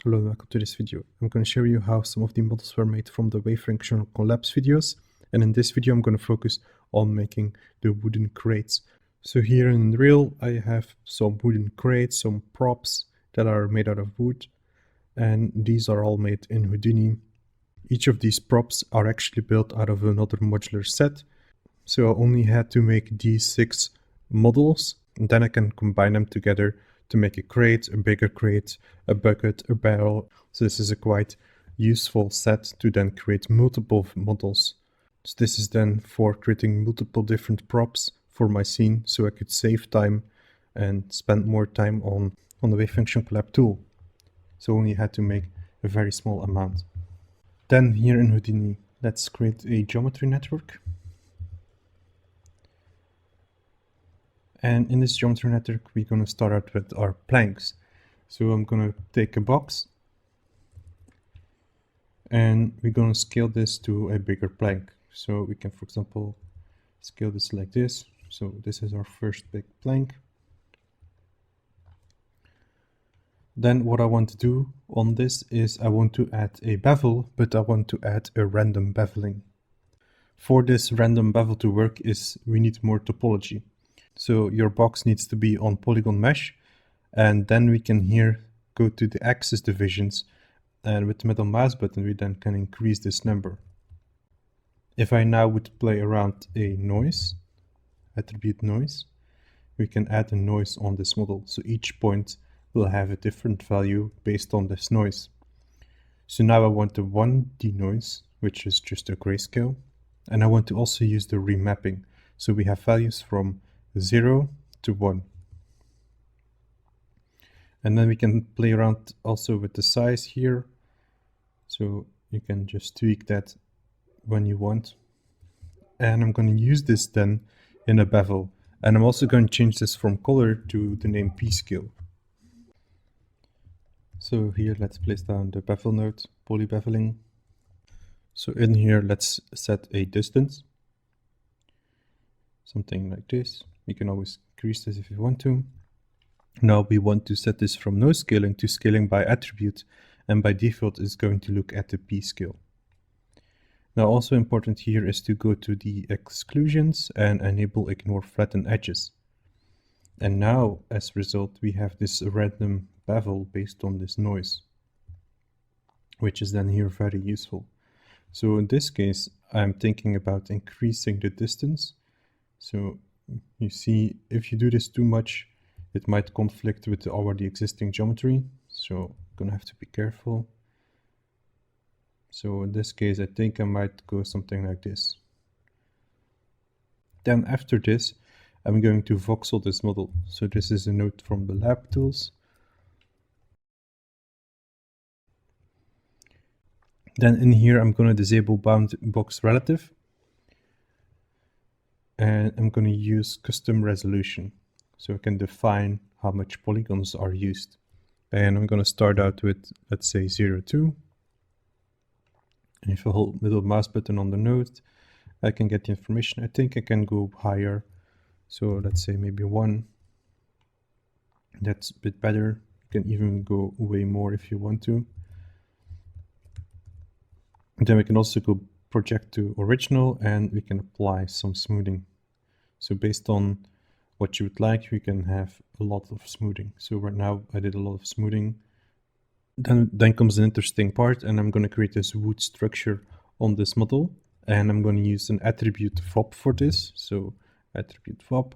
Hello and welcome to this video. I'm going to show you how some of the models were made from the wave functional collapse videos. And in this video, I'm going to focus on making the wooden crates. So here in Unreal, I have some wooden crates, some props that are made out of wood. And these are all made in Houdini. Each of these props are actually built out of another modular set. So I only had to make these 6 models, and then I can combine them together to make a crate, a bigger crate, a bucket, a barrel. So this is a quite useful set to then create multiple models. So this is then for creating multiple different props for my scene, so I could save time and spend more time on the wave function collab tool. So I only had to make a very small amount. Then here in Houdini, let's create a geometry network. And in this geometry network, we're going to start out with our planks. So I'm going to take a box and we're going to scale this to a bigger plank. So we can, for example, scale this like this. So this is our first big plank. Then what I want to do on this is I want to add a bevel, but I want to add a random beveling. For this random bevel to work we need more topology. So your box needs to be on polygon mesh, and then we can here go to the axis divisions, and with the middle mouse button we then can increase this number. If I now would play around a noise, attribute noise, we can add a noise on this model. So each point will have a different value based on this noise. So now I want the 1D noise, which is just a grayscale, and I want to also use the remapping. So we have values from 0 to 1. And then we can play around also with the size here. So you can just tweak that when you want. And I'm going to use this then in a bevel. And I'm also going to change this from color to the name p-scale. So here let's place down the bevel node, polybeveling. So in here let's set a distance. Something like this. You can always increase this if you want to. Now we want to set this from no scaling to scaling by attribute, and by default it's going to look at the p-scale. Now also important here is to go to the exclusions and enable ignore flatten edges. And now as a result we have this random bevel based on this noise, which is then here very useful. So in this case I'm thinking about increasing the distance. So you see, if you do this too much, it might conflict with the already existing geometry. So I'm gonna have to be careful. So in this case, I think I might go something like this. Then after this, I'm going to voxel this model. So this is a node from the lab tools. Then in here, I'm gonna disable bound box relative. And I'm going to use custom resolution, so I can define how much polygons are used. And I'm going to start out with, let's say, 0, 2. And if I hold middle mouse button on the node, I can get the information. I think I can go higher. So let's say maybe 1. That's a bit better. You can even go way more if you want to. And then we can also go project to original, and we can apply some smoothing. So based on what you would like, we can have a lot of smoothing. So right now I did a lot of smoothing. Then comes an interesting part, and I'm going to create this wood structure on this model, and I'm going to use an attribute FOB for this. So attribute FOB,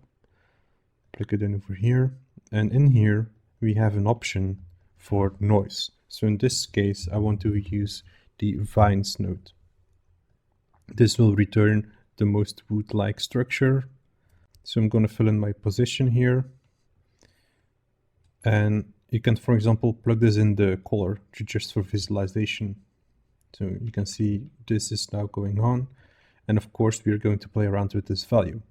plug it in over here, and in here we have an option for noise. So in this case I want to use the vines node. This will return the most wood-like structure. So I'm going to fill in my position here. And you can, for example, plug this in the color just for visualization. So you can see this is now going on. And of course, we're going to play around with this value.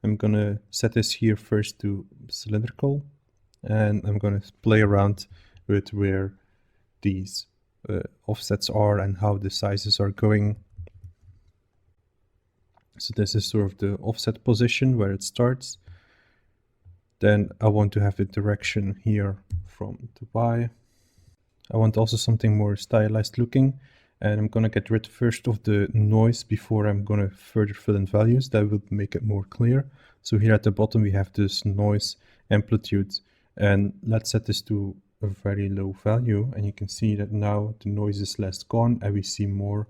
I'm going to set this here first to cylindrical. And I'm going to play around with where these offsets are and how the sizes are going. So this is sort of the offset position where it starts. Then I want to have the direction here from the Y. I want also something more stylized looking, and I'm gonna get rid first of the noise before I'm gonna further fill in values. That will make it more clear. So here at the bottom we have this noise amplitude, and let's set this to a very low value, and you can see that now the noise is less gone and we see more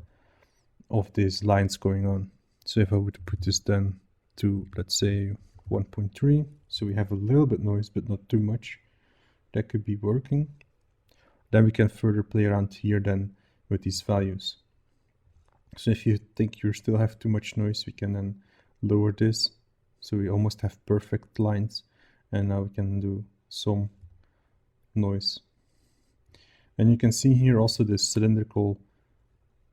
of these lines going on. So if I would put this then to, let's say, 1.3, so we have a little bit noise but not too much, that could be working. Then we can further play around here then with these values. So if you think you still have too much noise, we can then lower this, so we almost have perfect lines, and now we can do some noise. And you can see here also the cylindrical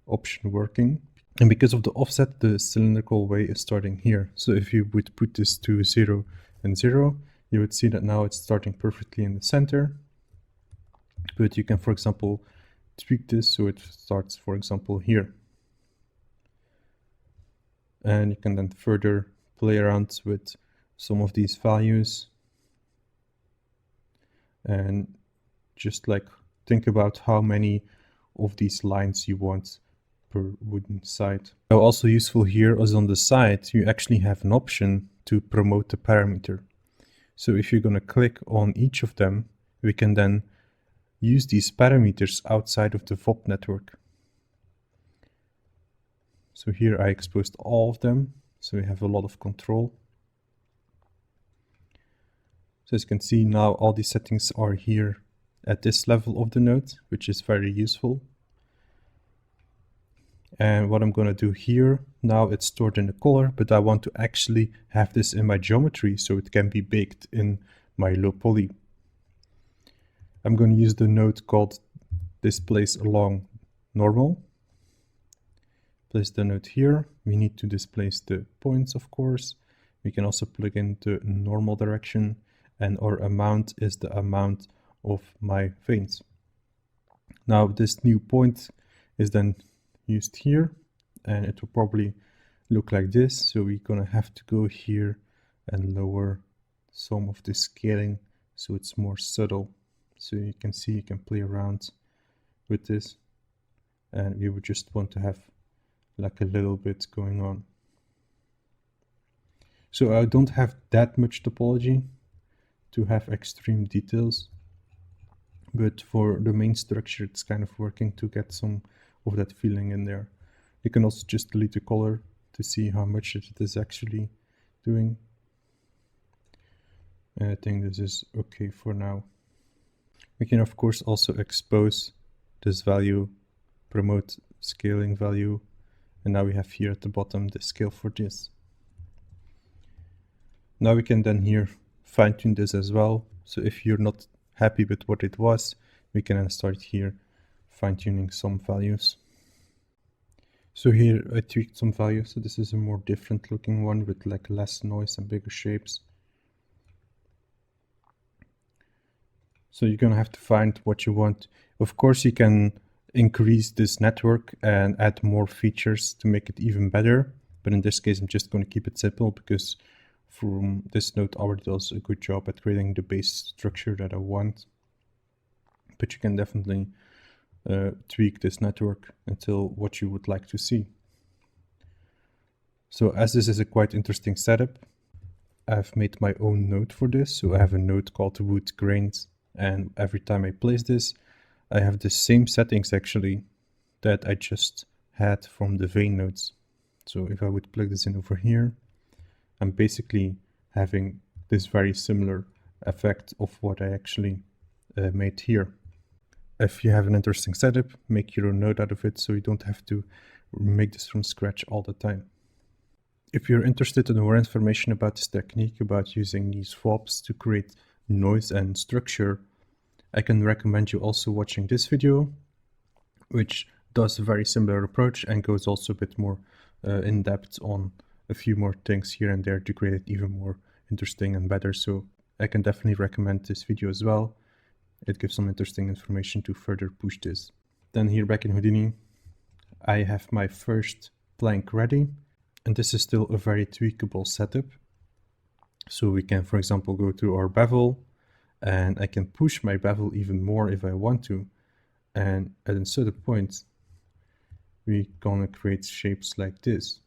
option working, and because of the offset, the cylindrical way is starting here. So if you would put this to 0 and 0, you would see that now it's starting perfectly in the center. But you can, for example, tweak this so it starts, for example, here. And you can then further play around with some of these values and just like think about how many of these lines you want per wooden side. Now also useful here is on the side, you actually have an option to promote the parameter. So if you're going to click on each of them, we can then use these parameters outside of the VOP network. So here I exposed all of them, so we have a lot of control. So as you can see now all these settings are here at this level of the node, which is very useful. And what I'm going to do here, now it's stored in the color, but I want to actually have this in my geometry so it can be baked in my low poly. I'm going to use the node called displays along normal. Place the node here. We need to displace the points, of course. We can also plug in the normal direction, and our amount is the amount of my veins. Now this new point is then used here, and it will probably look like this. So we're gonna have to go here and lower some of the scaling so it's more subtle. So you can see you can play around with this, and we would just want to have like a little bit going on. So I don't have that much topology to have extreme details, but for the main structure it's kind of working to get some of that feeling in there. You can also just delete the color to see how much it is actually doing. And I think this is okay for now. We can of course also expose this value, promote scaling value, and now we have here at the bottom the scale for this. Now we can then here fine tune this as well. So if you're not happy with what it was, we can then start here fine tuning some values. So here I tweaked some values. So this is a more different looking one with like less noise and bigger shapes. So you're gonna have to find what you want. Of course, you can increase this network and add more features to make it even better. But in this case, I'm just going to keep it simple because from this node already does a good job at creating the base structure that I want. But you can definitely tweak this network until what you would like to see. So as this is a quite interesting setup, I've made my own node for this. So I have a node called wood grains, and every time I place this, I have the same settings actually that I just had from the vein nodes. So if I would plug this in over here, I'm basically having this very similar effect of what I actually made here. If you have an interesting setup, make your own node out of it so you don't have to make this from scratch all the time. If you're interested in more information about this technique, about using these VOPs to create noise and structure, I can recommend you also watching this video, which does a very similar approach and goes also a bit more in depth on a few more things here and there to create it even more interesting and better. So I can definitely recommend this video as well. It gives some interesting information to further push this. Then here back in Houdini, I have my first plank ready, and this is still a very tweakable setup. So we can, for example, go to our bevel, and I can push my bevel even more if I want to. And at a certain point, we're gonna create shapes like this.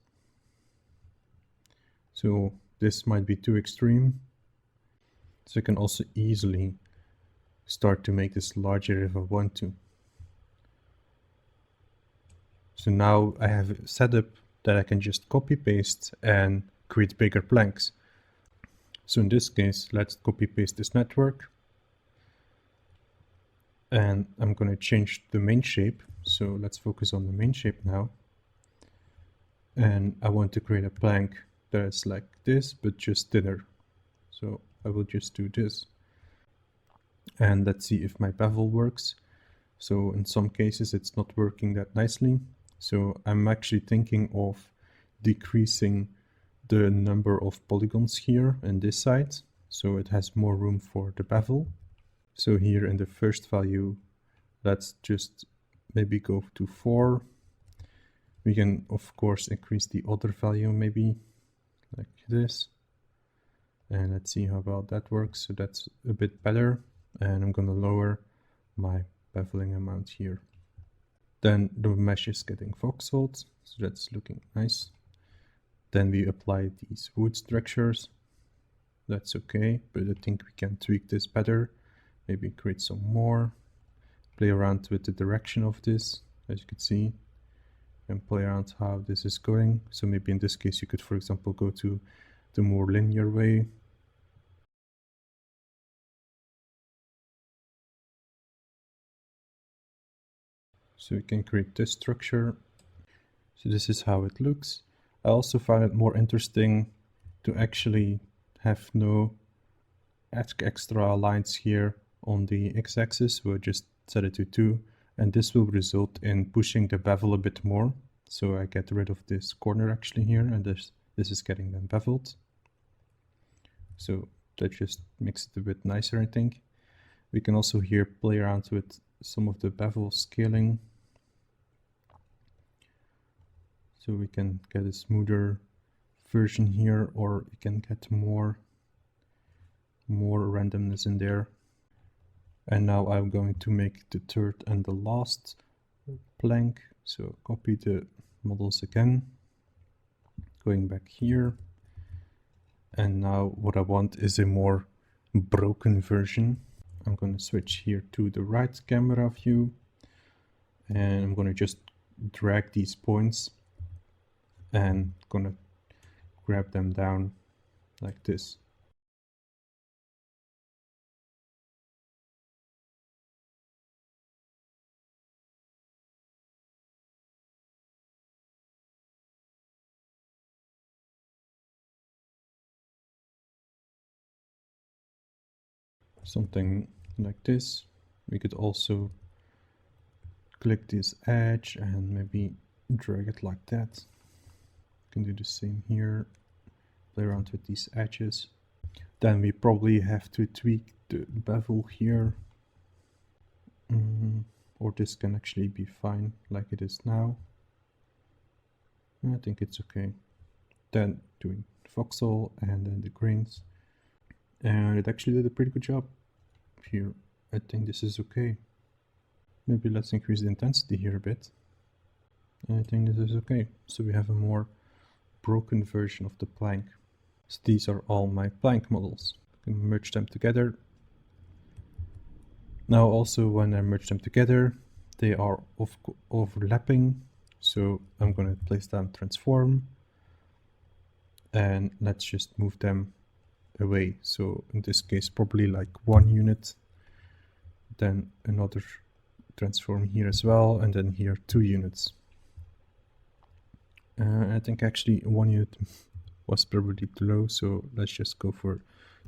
So this might be too extreme. So I can also easily start to make this larger if I want to. So now I have a setup that I can just copy paste and create bigger planks. So in this case, let's copy paste this network. And I'm going to change the main shape. So let's focus on the main shape now. And I want to create a plank that is like this, but just thinner. So I will just do this. And let's see if my bevel works. So in some cases it's not working that nicely. So I'm actually thinking of decreasing the number of polygons here in this side, so it has more room for the bevel. So here in the first value, let's just maybe go to 4. We can of course increase the other value maybe like this. And let's see how well that works. So that's a bit better. And I'm gonna lower my beveling amount here. Then the mesh is getting voxeled, so that's looking nice. Then we apply these wood structures. That's okay, but I think we can tweak this better. Maybe create some more. Play around with the direction of this, as you can see. And play around how this is going. So maybe in this case you could, for example, go to the more linear way. So we can create this structure. So this is how it looks. I also find it more interesting to actually have no extra lines here on the x-axis. We'll just set it to 2, and this will result in pushing the bevel a bit more. So I get rid of this corner actually here, and this is getting then beveled. So that just makes it a bit nicer, I think. We can also here play around with some of the bevel scaling. So we can get a smoother version here, or we can get more randomness in there. And now I'm going to make the third and the last plank. So copy the models again, going back here. And now what I want is a more broken version. I'm going to switch here to the right camera view, and I'm going to just drag these points and going to grab them down like this. Something like this. We could also click this edge and maybe drag it like that. Can do the same here, play around with these edges. Then we probably have to tweak the bevel here. Or this can actually be fine like it is now. I think it's okay. Then doing voxel and then the grains. And it actually did a pretty good job here. I think this is okay. Maybe let's increase the intensity here a bit. I think this is okay. So we have a more broken version of the plank. So these are all my plank models. I can merge them together. Now also when I merge them together, they are overlapping. So I'm going to place down transform. And let's just move them away. So in this case, probably like 1 unit. Then another transform here as well. And then here 2 units. I think actually 1 unit was probably too low, so let's just go for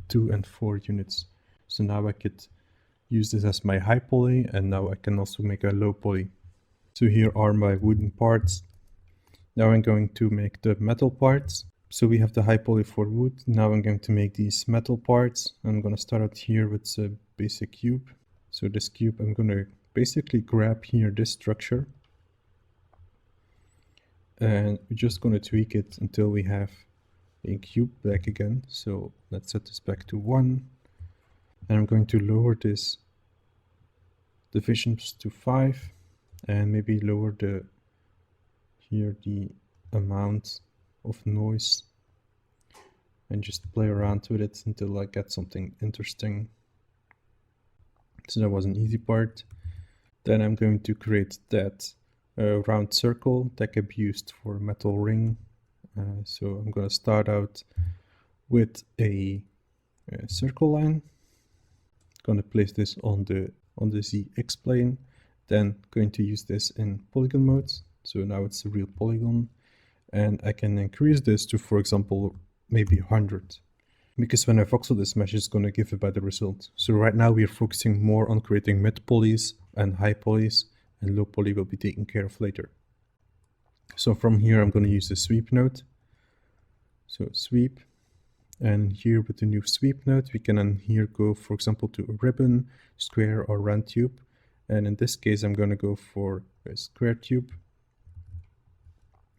2 and 4 units. So now I could use this as my high poly, and now I can also make a low poly. So here are my wooden parts. Now I'm going to make the metal parts. So we have the high poly for wood. Now I'm going to make these metal parts. I'm going to start out here with a basic cube. So this cube, I'm going to basically grab here this structure. And we're just going to tweak it until we have a cube back again. So let's set this back to 1. And I'm going to lower this divisions to 5 and maybe lower the amount of noise and just play around with it until I get something interesting. So that was an easy part. Then I'm going to create that round circle that can be used for a metal ring. So I'm going to start out with a circle line. Going to place this on the ZX plane. Then going to use this in polygon mode. So now it's a real polygon. And I can increase this to, for example, maybe 100. Because when I voxel this mesh, it's going to give a better result. So right now we're focusing more on creating mid polys and high polys, and low poly will be taken care of later. So from here, I'm going to use the sweep node. So sweep, and here with the new sweep node, we can then here go, for example, to a ribbon, square, or round tube. And in this case, I'm going to go for a square tube.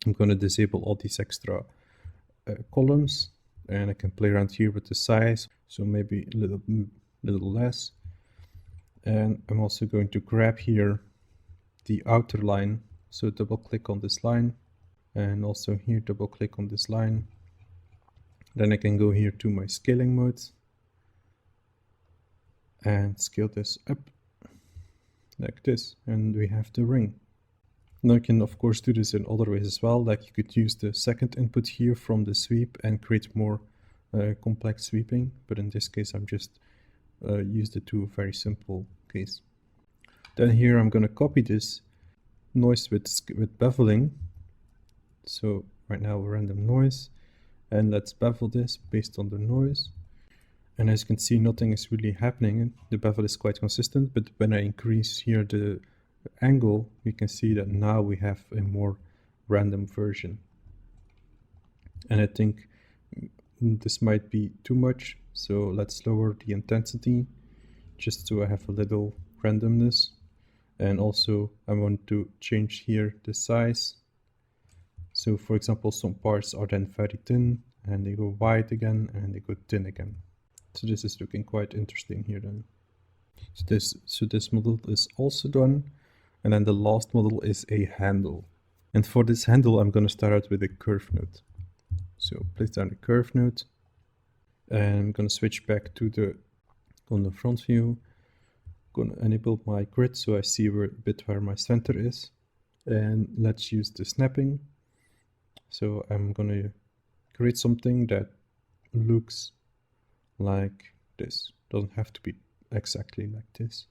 I'm going to disable all these extra columns, and I can play around here with the size, so maybe a little less. And I'm also going to grab here the outer line, so double click on this line, and also here double click on this line. Then I can go here to my scaling mode and scale this up like this, and we have the ring. Now you can of course do this in other ways as well, like you could use the second input here from the sweep and create more complex sweeping, but in this case I'm just used it to a very simple case. Then here I'm going to copy this noise with beveling. So right now random noise, and let's bevel this based on the noise. And as you can see, nothing is really happening. The bevel is quite consistent, but when I increase here the angle, you can see that now we have a more random version. And I think this might be too much, so let's lower the intensity just so I have a little randomness. And also I want to change here the size. So for example, some parts are then very thin and they go wide again and they go thin again. So this is looking quite interesting here then. So this model is also done. And then the last model is a handle. And for this handle, I'm going to start out with a curve node. So place down the curve node. And I'm going to switch back to on the front view. Going to enable my grid so I see a bit where my center is. And let's use the snapping. So I'm going to create something that looks like this. Doesn't have to be exactly like this.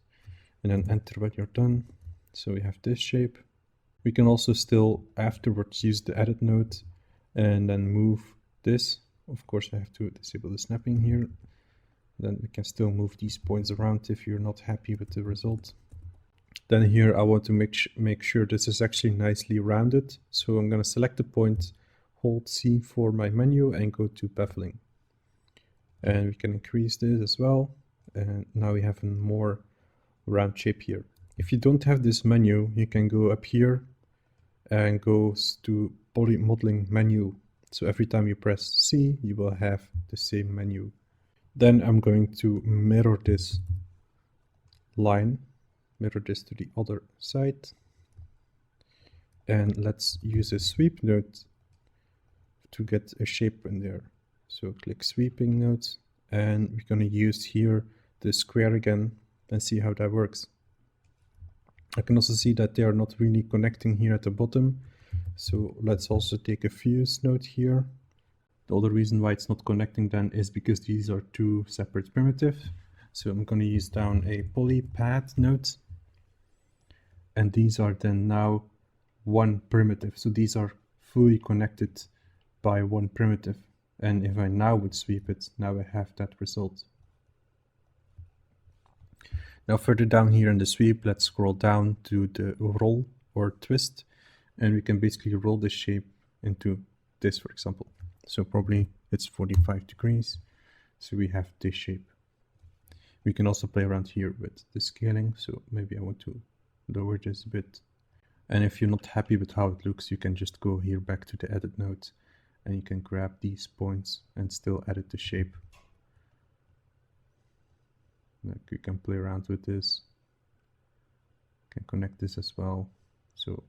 And then enter when you're done. So we have this shape. We can also still afterwards use the edit node and then move this. Of course, I have to disable the snapping here. Then we can still move these points around if you're not happy with the result. Then here I want to make sure this is actually nicely rounded. So I'm going to select the point, hold C for my menu and go to beveling. And we can increase this as well. And now we have a more round shape here. If you don't have this menu, you can go up here and go to poly modeling menu. So every time you press C, you will have the same menu. Then I'm going to mirror this line, mirror this to the other side. And let's use a sweep node to get a shape in there. So click sweeping node, and we're going to use here the square again and see how that works. I can also see that they are not really connecting here at the bottom. So let's also take a fuse node here. The other reason why it's not connecting then is because these are two separate primitives. So I'm going to use down a poly pad node. And these are then now one primitive. So these are fully connected by one primitive. And if I now would sweep it, now I have that result. Now further down here in the sweep, let's scroll down to the roll or twist, and we can basically roll this shape into this, for example. So probably it's 45 degrees, so we have this shape. We can also play around here with the scaling, so maybe I want to lower this a bit. And if you're not happy with how it looks, you can just go here back to the edit node, and you can grab these points and still edit the shape. Like you can play around with this. Can connect this as well. So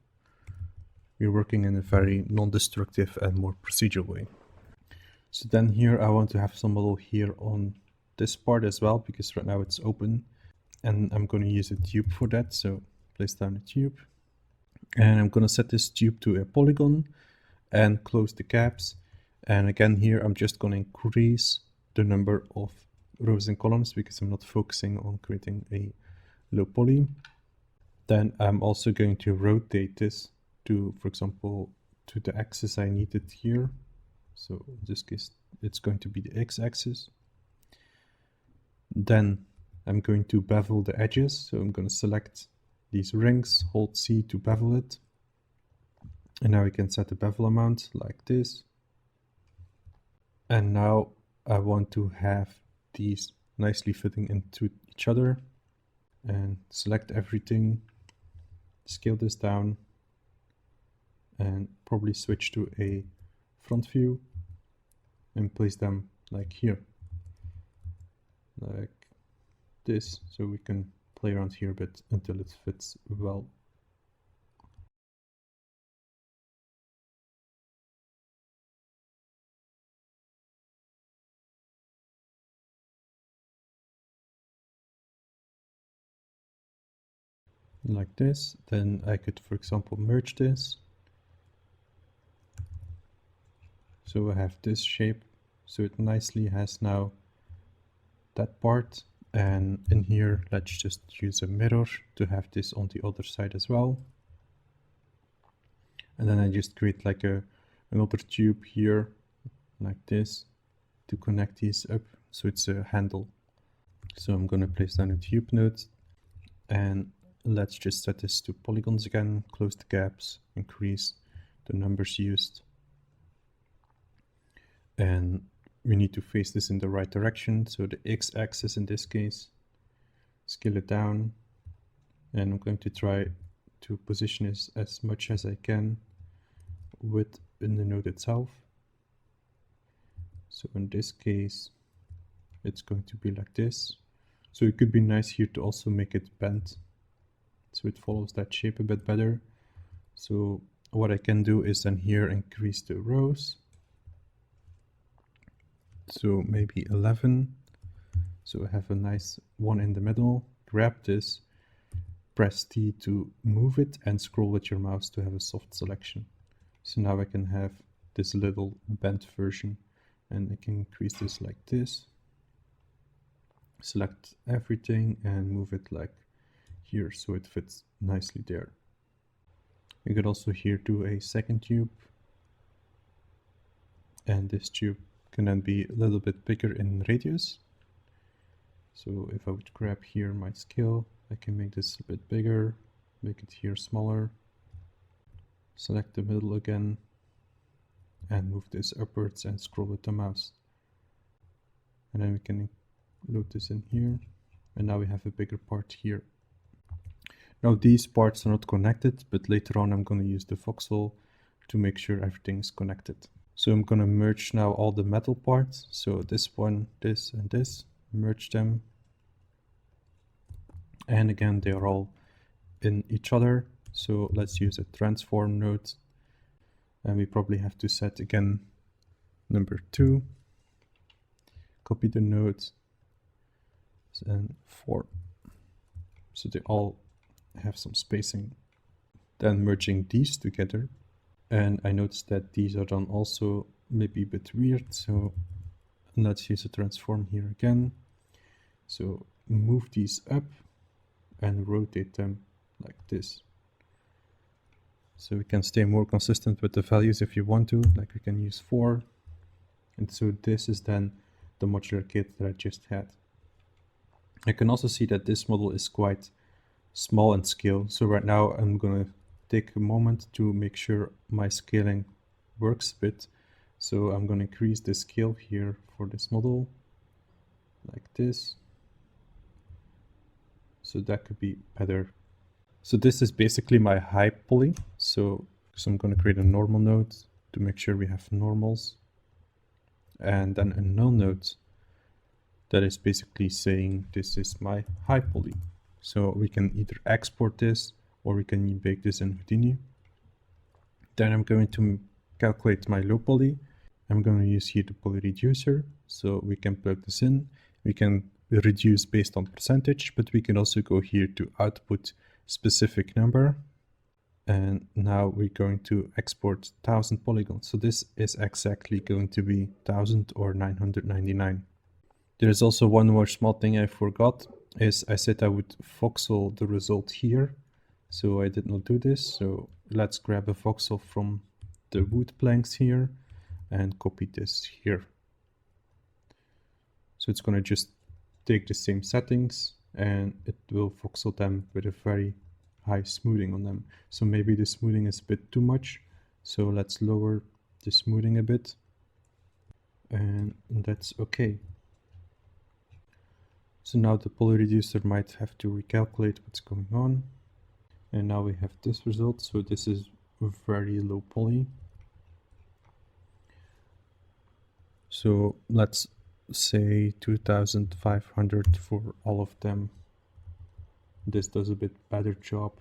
we're working in a very non-destructive and more procedural way. So then here I want to have some model here on this part as well, because right now it's open, and I'm going to use a tube for that. So place down a tube, and I'm going to set this tube to a polygon and close the gaps. And again here I'm just going to increase the number of rows and columns because I'm not focusing on creating a low poly. Then I'm also going to rotate this to, for example, to the axis I needed here. So in this case, it's going to be the x-axis. Then I'm going to bevel the edges. So I'm going to select these rings, hold C to bevel it. And now we can set the bevel amount like this. And now I want to have these nicely fitting into each other. And select everything, scale this down, and probably switch to a front view and place them like here, like this, so we can play around here a bit until it fits well. Like this. Then I could, for example, merge this. So I have this shape, so it nicely has now that part. And in here, let's just use a mirror to have this on the other side as well. And then I just create like another tube here, like this, to connect these up. So it's a handle. So I'm going to place down a tube node, and let's just set this to polygons again, close the gaps, increase the numbers used. And we need to face this in the right direction. So the x-axis in this case, scale it down. And I'm going to try to position this as much as I can within the node itself. So in this case, it's going to be like this. So it could be nice here to also make it bent, so it follows that shape a bit better. So what I can do is then here increase the rows. So maybe 11. So I have a nice one in the middle. Grab this, press T to move it, and scroll with your mouse to have a soft selection. So now I can have this little bent version, and I can increase this like this. Select everything and move it like here, so it fits nicely there. You could also here do a second tube, and this tube can then be a little bit bigger in radius. So if I would grab here my scale, I can make this a bit bigger, make it here smaller, select the middle again, and move this upwards and scroll with the mouse. And then we can load this in here, and now we have a bigger part here. Now these parts are not connected, but later on I'm going to use the voxel to make sure everything is connected. So I'm going to merge now all the metal parts. So this one, this, and this, merge them. And again, they are all in each other. So let's use a transform node. And we probably have to set again number 2. Copy the node and 4. So they all have some spacing. Then merging these together. And I noticed that these are done also maybe a bit weird. So let's use a transform here again. So move these up and rotate them like this. So we can stay more consistent with the values if you want to, like we can use 4. And so this is then the modular kit that I just had. I can also see that this model is quite small in scale. So right now I'm going to take a moment to make sure my scaling works a bit. So I'm going to increase the scale here for this model like this. So that could be better. So this is basically my high poly. So I'm going to create a normal node to make sure we have normals. And then a null node that is basically saying this is my high poly. So we can either export this or we can bake this in Houdini. Then I'm going to calculate my low poly. I'm going to use here the poly reducer. So we can plug this in. We can reduce based on percentage, but we can also go here to output specific number. And now we're going to export 1000 polygons. So this is exactly going to be 1000 or 999. There's also one more small thing I forgot, is I said I would voxel the result here. So I did not do this. So let's grab a voxel from the wood planks here and copy this here. So it's going to just take the same settings and it will voxel them with a very high smoothing on them. So maybe the smoothing is a bit too much. So let's lower the smoothing a bit. And that's okay. So now the poly reducer might have to recalculate what's going on. And now we have this result. So this is very low poly. So let's say 2500 for all of them. This does a bit better job.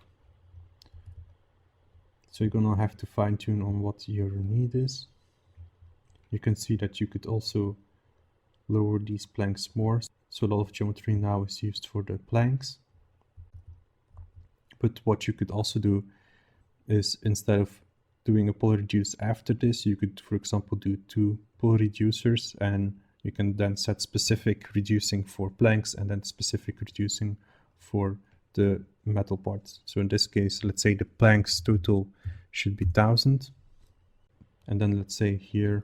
So you're gonna have to fine tune on what your need is. You can see that you could also lower these planks more. So a lot of geometry now is used for the planks. But what you could also do is, instead of doing a poly reduce after this, you could, for example, do 2 poly reducers, and you can then set specific reducing for planks and then specific reducing for the metal parts. So in this case, let's say the planks total should be 1000. And then let's say here,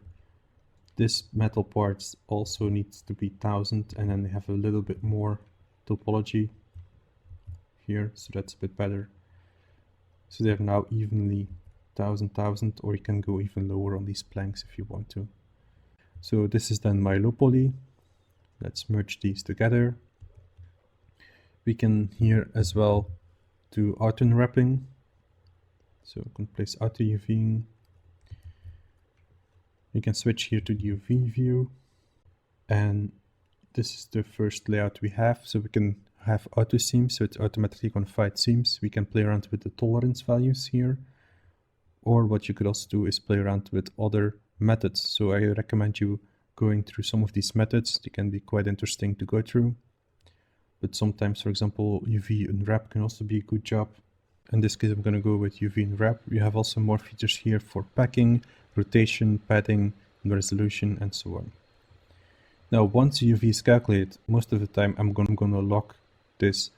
this metal parts also needs to be 1000, and then they have a little bit more topology here, so that's a bit better. So they're now evenly 1000, or you can go even lower on these planks if you want to. So this is then my low poly. Let's merge these together. We can here as well do auto unwrapping. So we can place auto UVing. We can switch here to the UV view. And this is the first layout we have. So we can have auto seams, so it's automatically going to find seams. We can play around with the tolerance values here. Or what you could also do is play around with other methods. So I recommend you going through some of these methods. They can be quite interesting to go through. But sometimes, for example, UV unwrap can also be a good job. In this case, I'm going to go with UV unwrap. We have also more features here for packing, rotation, padding, resolution, and so on. Now, once UV is calculated, most of the time I'm going to lock this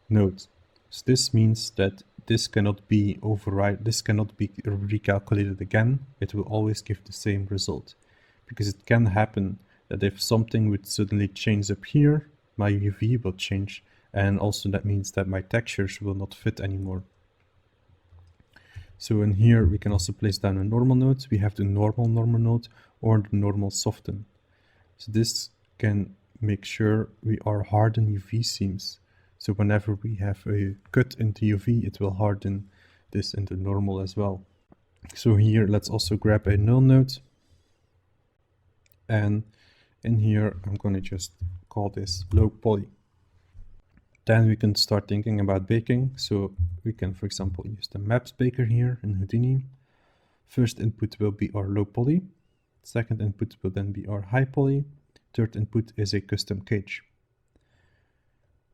node. So this means that this cannot be recalculated again. It will always give the same result, because it can happen that if something would suddenly change up here, my UV will change, and also that means that my textures will not fit anymore. So in here we can also place down a normal node. We have the normal node or the normal soften. So this can make sure we are harden UV seams. So whenever we have a cut into UV, it will harden this into normal as well. So here, let's also grab a null node. And in here, I'm going to just call this low poly. Then we can start thinking about baking. So we can, for example, use the maps baker here in Houdini. First input will be our low poly. Second input will then be our high poly. Third input is a custom cage.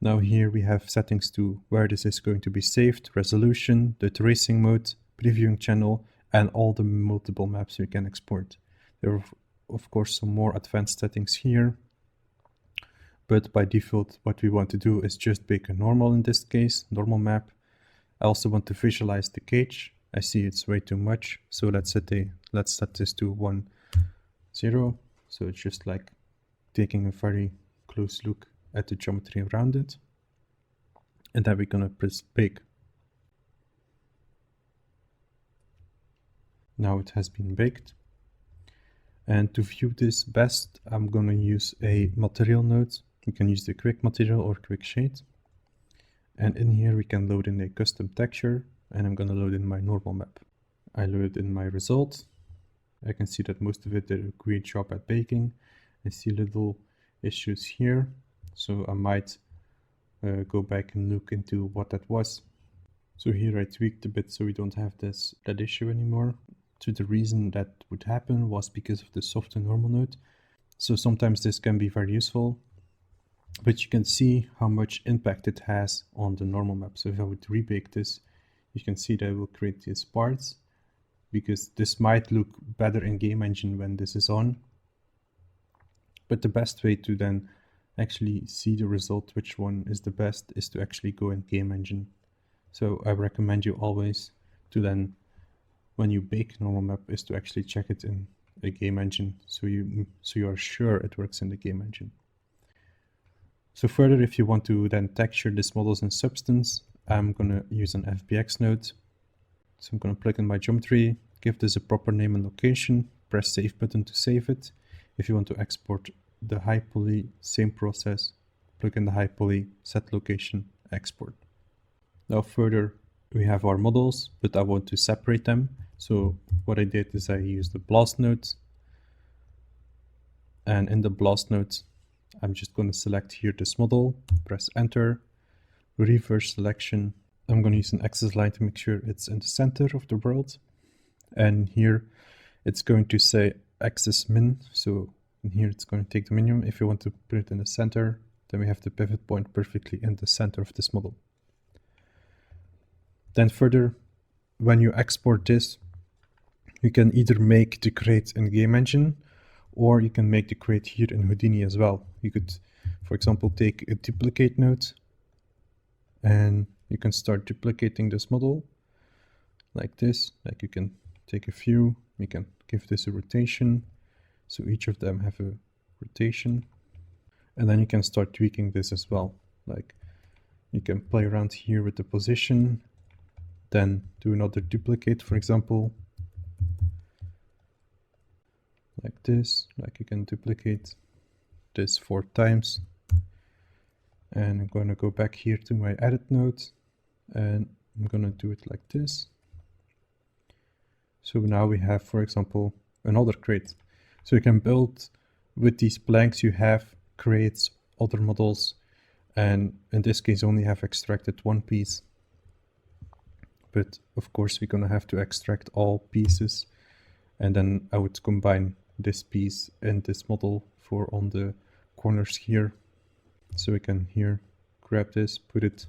Now here we have settings to where this is going to be saved, resolution, the tracing mode, previewing channel, and all the multiple maps we can export. There are of course some more advanced settings here, but by default what we want to do is just bake a normal, in this case, normal map. I also want to visualize the cage. I see it's way too much, so let's set this to 1, 0. So it's just like taking a very close look at the geometry around it. And then we're gonna press bake. Now it has been baked. And to view this best, I'm gonna use a material node. You can use the quick material or quick shade. And in here we can load in a custom texture, and I'm gonna load in my normal map. I load in my result. I can see that most of it did a great job at baking. I see little issues here, so I might go back and look into what that was. So here I tweaked a bit so we don't have that issue anymore. So the reason that would happen was because of the soft to normal node. So sometimes this can be very useful, but you can see how much impact it has on the normal map. So if I would rebake this, you can see that I will create these parts, because this might look better in game engine when this is on. But the best way to then actually see the result, which one is the best, is to actually go in game engine. So I recommend you always to then, when you bake normal map, is to actually check it in a game engine, so you are sure it works in the game engine. So further, if you want to then texture these models in Substance, I'm gonna use an FBX node. So I'm gonna plug in my geometry, give this a proper name and location, press save button to save it. If you want to export the high poly, same process, plug in the high poly, set location, export. Now further, we have our models, but I want to separate them. So what I did is I used the blast node, and in the blast node, I'm just going to select here this model, press enter, reverse selection. I'm going to use an axis line to make sure it's in the center of the world. And here it's going to say axis min. So in here it's going to take the minimum. If you want to put it in the center, then we have the pivot point perfectly in the center of this model. Then further, when you export this, you can either make the crate in Game Engine, or you can make the crate here in Houdini as well. You could, for example, take a duplicate node, and you can start duplicating this model like this. Like you can take a few, you can give this a rotation, so each of them have a rotation, and then you can start tweaking this as well. Like you can play around here with the position, then do another duplicate, for example, like this. Like you can duplicate this 4 times. And I'm going to go back here to my edit node, and I'm going to do it like this. So now we have, for example, another crate. So you can build with these blanks, you have crates, other models, and in this case only have extracted one piece. But of course we're going to have to extract all pieces, and then I would combine this piece and this model for on the corners here. So we can here grab this, put it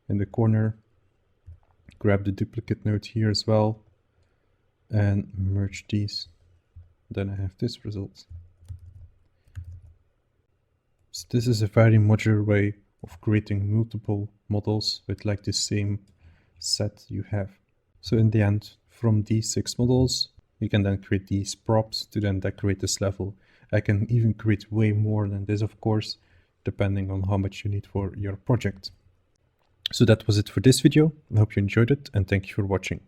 in the corner, grab the duplicate node here as well, and merge these. Then I have this result. So this is a very modular way of creating multiple models with like the same set you have. So in the end, from these 6 models, you can then create these props to then decorate this level. I can even create way more than this, of course, depending on how much you need for your project. So that was it for this video. I hope you enjoyed it, and thank you for watching.